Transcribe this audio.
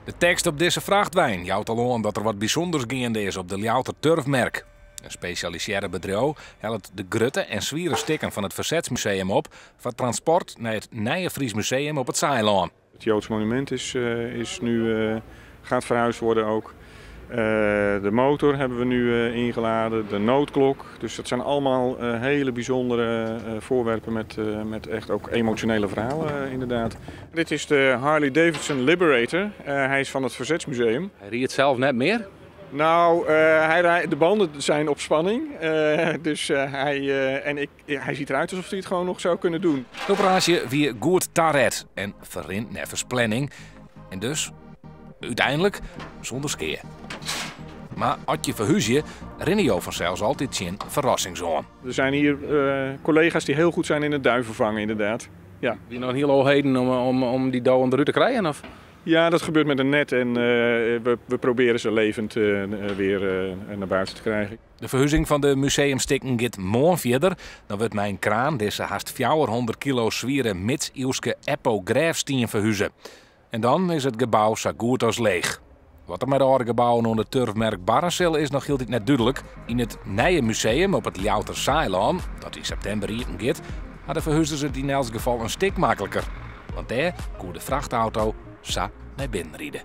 De tekst op deze vrachtwijn jouwt al aan dat er wat bijzonders gaande is op de Ljouwter Turfmerk. Een specialiseerde bedrijf helpt de grutte en zwieren stikken van het Verzetsmuseum op voor transport naar het Nije Fries Museum op het Saailaan. Het Joods monument is nu gaat verhuisd worden ook. De motor hebben we nu ingeladen, de noodklok. Dus dat zijn allemaal hele bijzondere voorwerpen met echt ook emotionele verhalen inderdaad. Dit is de Harley Davidson Liberator. Hij is van het Verzetsmuseum. Hij rijdt zelf net meer? Nou, de banden zijn op spanning. Dus hij ziet eruit alsof hij het gewoon nog zou kunnen doen. De operatie wie goed taret en verrint nevens planning. En dus, uiteindelijk, zonder skeer. Maar als je verhuis je, rennen je vanzelfs altijd in verrassingszone. Er zijn hier collega's die heel goed zijn in het duivenvangen inderdaad. Ja. Wie nog een heel hoog heden om die douw onder te krijgen? Of? Ja, dat gebeurt met een net en we proberen ze levend weer naar buiten te krijgen. De verhuizing van de museumstikken gaat morgen verder. Dan wordt mijn kraan deze haast 400 kilo zwiere middeleeuwse Eppo Graafsteen verhuizen. En dan is het gebouw zo goed als leeg. Wat er met de oude gebouwen onder turfmerk Barrensel is, nog hield net duidelijk. In het Nije Museum op het Ljouwter Saailaan, dat in september hier gaat, hadden verhuizers het in elk geval een stuk makkelijker. Want daar kon de vrachtauto naar binnen rijden.